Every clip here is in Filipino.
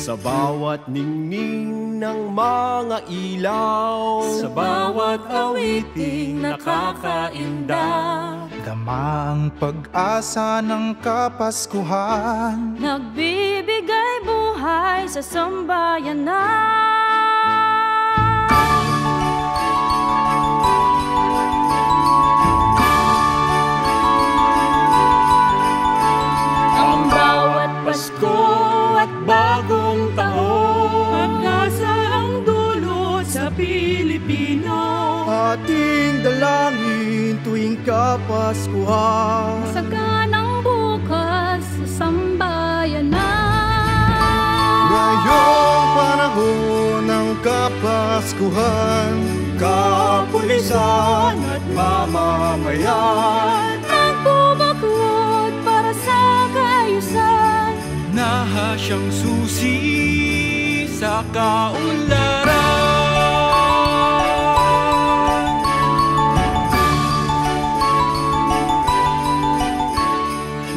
sa bawat ningning ng mga ilaw, sa bawat awiting nakakainda. Dama ang pag-asa ng Kapaskuhan, nagbibigay buhay sa sambayanan. ang bawat Pasko at bagong taon, Pag-asa ang dulot sa Pilipino, ating dalangin tuwing Kapaskuhan. saganang bukas sa sambayanan. Ngayong panahon ng Kapaskuhan, kapulisan at mamamayan, Nagbubuklod para sa kaayusan, nahasyang susi sa kaunlaran.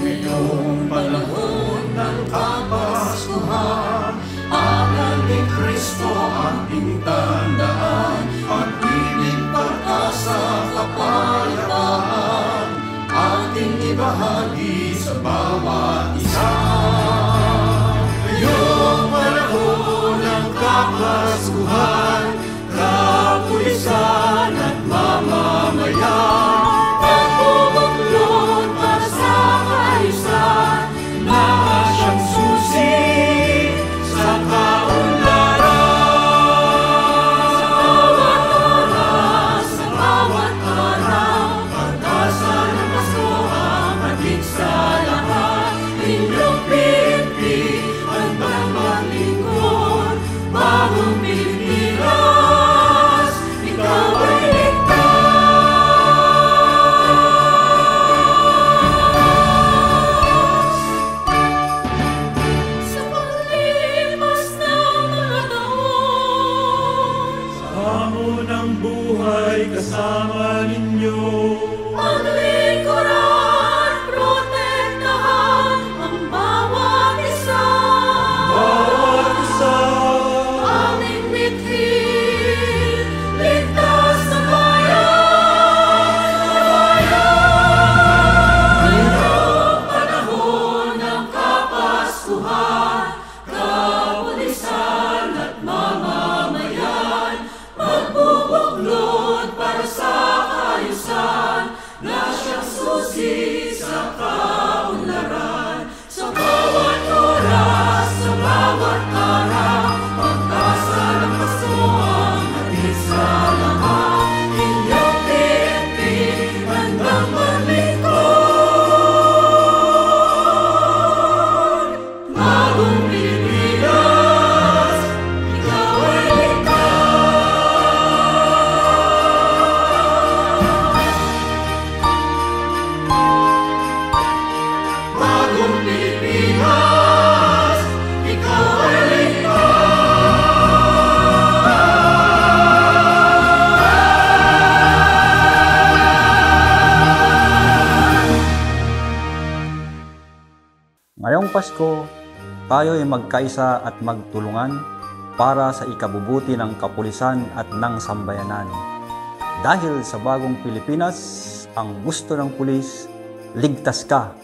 ngayong panahon ng Kapaskuhan, angal ni Kristo ang tandaan, pag-ibig, pag-asa, kapayapaan, ating ibahagi sa bawat isa. Ngayong panahon ng Kapaskuhan, kapulisan at mamamayan, nagbubuklod para sa kaayusan, nahasyang susi sa kaunlaran. bawat oras, sa bawat araw, Pag-asa ng Pasko ang hatid sa lahat, inyong pinti, handang maglingkod, bagong Pilipinas, ikaw ay sa paglipas ng mga taon. hamon ng buhay kasama ninyo. Paglingkuran, protektahan ang bawat isa. Bawat isa, Aming mithin, ligtas na bayan. Ngayong panahon ng Kapaskuhan, kapulisan at mamamayan, magbubuklod para sa kaayusan, na siyang susi sa kaunlaran. Sa bawat oras, sa bawat araw, pag-asa ng Pasko ang hatid sa lahat. Inyong PNP, handang maglingkod. Bagong Pilipinas, ikaw ay bagong Pilipinas, ikaw ay Ngayong Pasko, tayo ay magkaisa at magtulungan para sa ikabubuti ng kapulisan at ng sambayanan. Dahil sa bagong Pilipinas, ang gusto ng pulis, ligtas ka